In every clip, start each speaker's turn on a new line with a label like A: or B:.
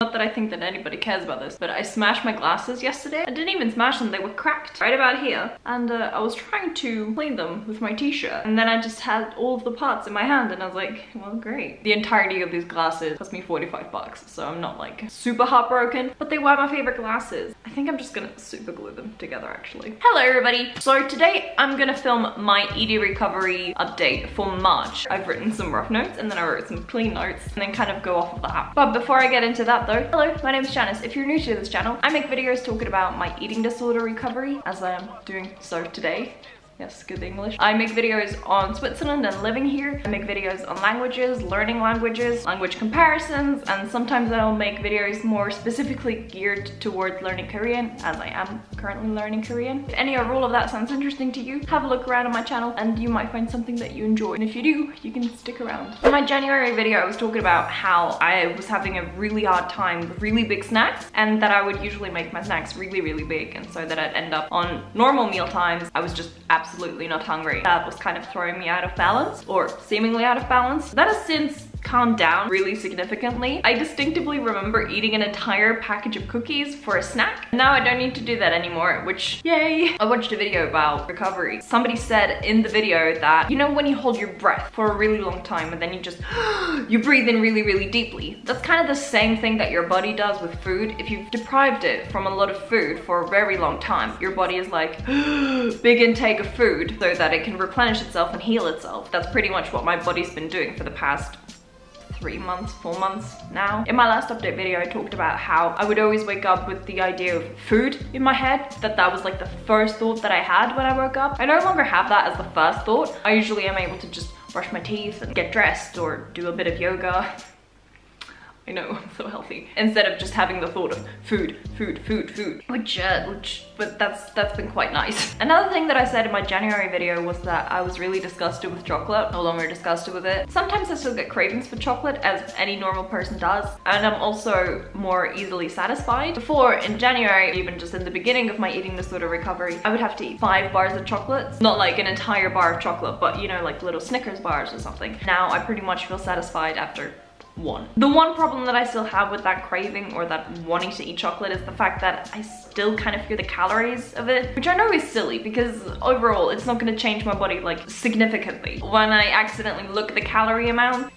A: Not that I think that anybody cares about this, but I smashed my glasses yesterday. I didn't even smash them, they were cracked right about here. And I was trying to clean them with my t-shirt, and then I just had all of the parts in my hand, and I was like, well, great. The entirety of these glasses cost me 45 bucks, so I'm not like super heartbroken, but they were my favorite glasses. I think I'm just gonna super glue them together actually. Hello everybody. So today I'm gonna film my ED recovery update for March. I've written some rough notes and then I wrote some clean notes and then kind of go off of that. But before I get into that though, hello, my name is Janice. If you're new to this channel, I make videos talking about my eating disorder recovery, as I am doing so today. Yes, good English. I make videos on Switzerland and living here. I make videos on languages, learning languages, language comparisons, and sometimes I'll make videos more specifically geared towards learning Korean, as I am currently learning Korean. If any or all of that sounds interesting to you, have a look around on my channel and you might find something that you enjoy. And if you do, you can stick around. In my January video, I was talking about how I was having a really hard time with really big snacks and that I would usually make my snacks really, really big, and so that I'd end up on normal meal times. I was just absolutely not hungry. That was kind of throwing me out of balance, or seemingly out of balance. That has since calmed down really significantly. I distinctively remember eating an entire package of cookies for a snack. Now I don't need to do that anymore, which, yay! I watched a video about recovery. Somebody said in the video that, you know when you hold your breath for a really long time and then you just, you breathe in really, really deeply. That's kind of the same thing that your body does with food. If you've deprived it from a lot of food for a very long time, your body is like, big intake of food so that it can replenish itself and heal itself. That's pretty much what my body's been doing for the past 3 months, 4 months now. In my last update video, I talked about how I would always wake up with the idea of food in my head, that was like the first thought that I had when I woke up. I no longer have that as the first thought. I usually am able to just brush my teeth and get dressed or do a bit of yoga. I know, I'm so healthy. Instead of just having the thought of food, food, food, food. But that's been quite nice. Another thing that I said in my January video was that I was really disgusted with chocolate, no longer disgusted with it. Sometimes I still get cravings for chocolate, as any normal person does, and I'm also more easily satisfied. Before, in January, even just in the beginning of my eating disorder recovery, I would have to eat 5 bars of chocolates. Not like an entire bar of chocolate, but you know, like little Snickers bars or something. Now I pretty much feel satisfied after 1. The one problem that I still have with that craving or that wanting to eat chocolate is the fact that I still kind of feel the calories of it, which I know is silly because overall it's not going to change my body like significantly. When I accidentally look at the calorie amount,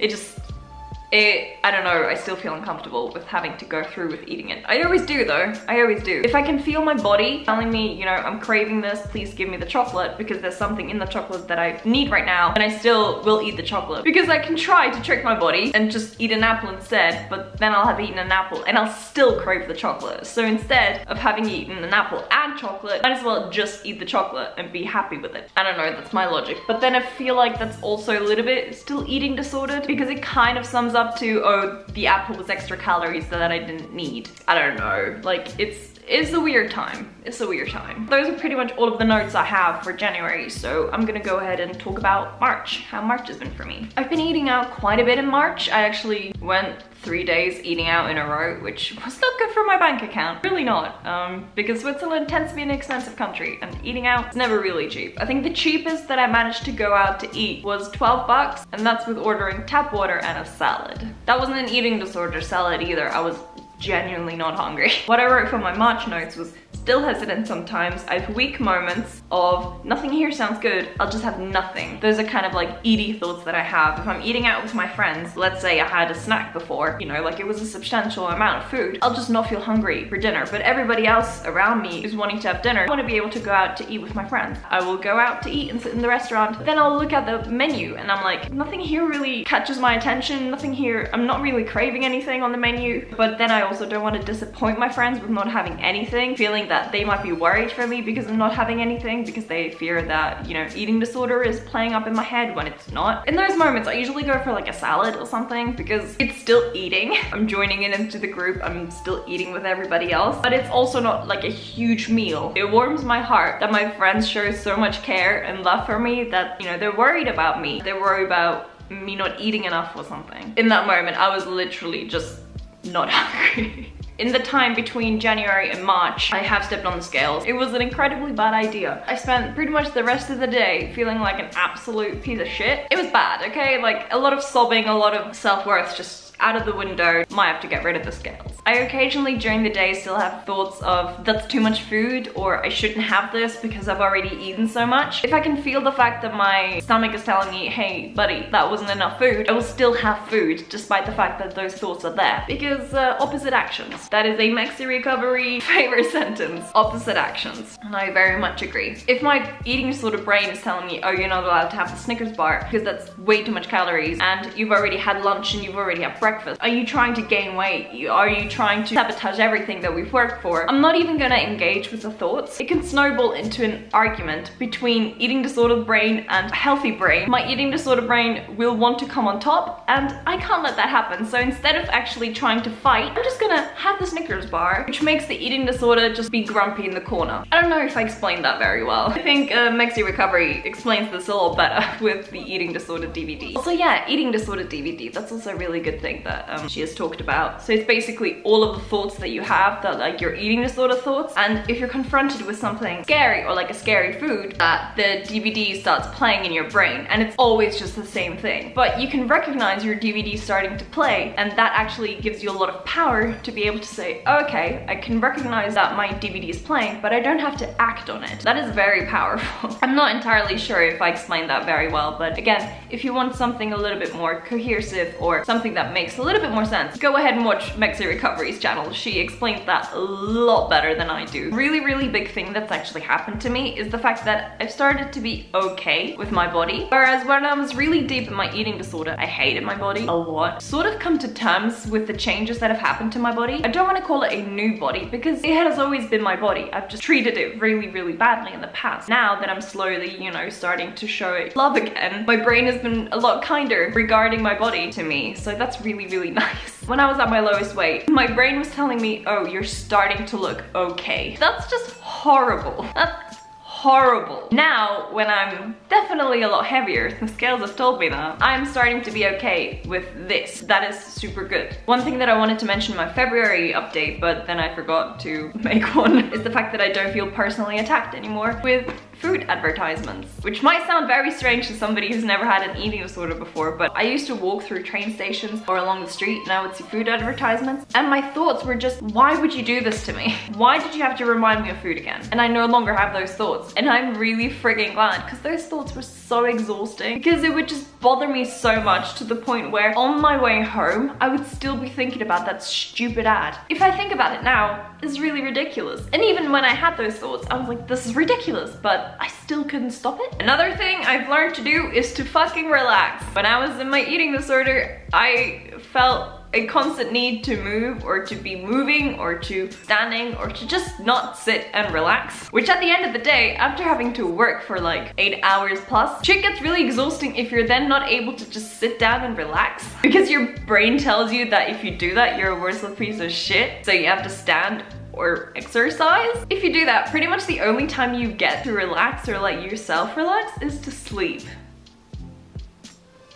A: I don't know, I still feel uncomfortable with having to go through with eating it. I always do though, I always do. If I can feel my body telling me, you know, I'm craving this, please give me the chocolate because there's something in the chocolate that I need right now, and I still will eat the chocolate. Because I can try to trick my body and just eat an apple instead, but then I'll have eaten an apple and I'll still crave the chocolate. So instead of having eaten an apple and chocolate, might as well just eat the chocolate and be happy with it. I don't know, that's my logic. But then I feel like that's also a little bit still eating disordered because it kind of sums up to, oh, the apple was extra calories that I didn't need. I don't know, like it's a weird time. It's a weird time. Those are pretty much all of the notes I have for January, so I'm gonna go ahead and talk about March, how March has been for me. I've been eating out quite a bit in March. I actually went 3 days eating out in a row, which was not good for my bank account. Really not, because Switzerland tends to be an expensive country and eating out is never really cheap. I think the cheapest that I managed to go out to eat was 12 bucks, and that's with ordering tap water and a salad. That wasn't an eating disorder salad either. I was genuinely not hungry. What I wrote for my March notes was still hesitant sometimes. I have weak moments of nothing here sounds good, I'll just have nothing. Those are kind of like ED thoughts that I have. If I'm eating out with my friends, let's say I had a snack before, you know, like it was a substantial amount of food, I'll just not feel hungry for dinner. But everybody else around me who's wanting to have dinner, I want to be able to go out to eat with my friends. I will go out to eat and sit in the restaurant, then I'll look at the menu and I'm like, nothing here really catches my attention, nothing here, I'm not really craving anything on the menu. But then I also don't want to disappoint my friends with not having anything, feeling that they might be worried for me because I'm not having anything, because they fear that, you know, eating disorder is playing up in my head when it's not. In those moments, I usually go for like a salad or something because it's still eating. I'm joining in into the group, I'm still eating with everybody else, but it's also not like a huge meal. It warms my heart that my friends show so much care and love for me that, you know, they're worried about me. They're worried about me not eating enough or something. In that moment, I was literally just not hungry. In the time between January and March, I have stepped on the scales. It was an incredibly bad idea. I spent pretty much the rest of the day feeling like an absolute piece of shit. It was bad, okay? Like a lot of sobbing, a lot of self-worth just out of the window. Might have to get rid of the scales. I occasionally during the day still have thoughts of that's too much food, or I shouldn't have this because I've already eaten so much. If I can feel the fact that my stomach is telling me, hey buddy, that wasn't enough food, I will still have food despite the fact that those thoughts are there. Because opposite actions. That is a MEGSY recovery favorite sentence. Opposite actions. And I very much agree. If my eating disorder brain is telling me, oh, you're not allowed to have the Snickers bar because that's way too much calories, and you've already had lunch and you've already had breakfast, are you trying to gain weight? Are you trying to sabotage everything that we've worked for? I'm not even gonna engage with the thoughts. It can snowball into an argument between eating disorder brain and healthy brain. My eating disorder brain will want to come on top, and I can't let that happen. So instead of actually trying to fight, I'm just gonna have the Snickers bar, which makes the eating disorder just be grumpy in the corner. I don't know if I explained that very well. I think MEGSY Recovery explains this a lot better with the eating disorder DVD. Also, yeah, eating disorder DVD, that's also a really good thing that she has talked about. So it's basically all of the thoughts that you have that like your eating disorder thoughts, and if you're confronted with something scary or like a scary food, that the DVD starts playing in your brain, and it's always just the same thing. But you can recognize your DVD starting to play, and that actually gives you a lot of power to be able to say, okay, I can recognize that my DVD is playing, but I don't have to act on it. That is very powerful. I'm not entirely sure if I explained that very well, but again, if you want something a little bit more cohesive or something that makes a little bit more sense, go ahead and watch MEGSY Recovery's channel. She explains that a lot better than I do. Really big thing that's actually happened to me is the fact that I've started to be okay with my body. Whereas when I was really deep in my eating disorder, I hated my body a lot. Sort of come to terms with the changes that have happened to my body. I don't want to call it a new body because it has always been my body. I've just treated it really badly in the past. Now that I'm slowly, you know, starting to show it love again, my brain has been a lot kinder regarding my body to me. So that's really nice. When I was at my lowest weight, my brain was telling me, oh, you're starting to look okay. That's just horrible. That's horrible. Now, when I'm definitely a lot heavier, the scales have told me that, I'm starting to be okay with this. That is super good. One thing that I wanted to mention in my February update, but then I forgot to make one, is the fact that I don't feel personally attacked anymore with food advertisements, which might sound very strange to somebody who's never had an eating disorder before, but I used to walk through train stations or along the street and I would see food advertisements, and my thoughts were just, why would you do this to me? Why did you have to remind me of food again? And I no longer have those thoughts, and I'm really frigging glad, because those thoughts were so exhausting, because it would just bother me so much to the point where on my way home I would still be thinking about that stupid ad. If I think about it now, it's really ridiculous. And even when I had those thoughts, I was like, this is ridiculous, but I still couldn't stop it. Another thing I've learned to do is to fucking relax. When I was in my eating disorder, I felt a constant need to move, or to be moving, or to standing, or to just not sit and relax. Which at the end of the day, after having to work for like 8 hours plus, shit gets really exhausting if you're then not able to just sit down and relax. Because your brain tells you that if you do that, you're a worthless piece of shit, so you have to stand or exercise. If you do that, pretty much the only time you get to relax or let yourself relax is to sleep.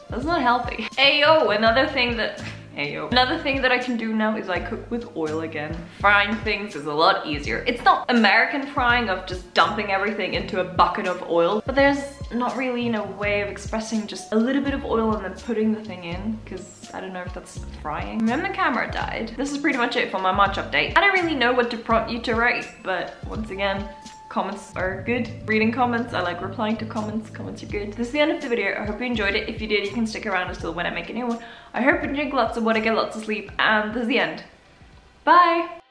A: That's not healthy. Ayo, another thing that I can do now is I cook with oil again. Frying things is a lot easier. It's not American frying of just dumping everything into a bucket of oil, but there's not really, you know, way of expressing just a little bit of oil and then putting the thing in, because I don't know if that's frying. And then the camera died. This is pretty much it for my March update. I don't really know what to prompt you to write, but once again, comments are good. Reading comments, I like replying to comments. Comments are good. This is the end of the video. I hope you enjoyed it. If you did, you can stick around until when I make a new one. I hope you drink lots of water, get lots of sleep, and this is the end. Bye!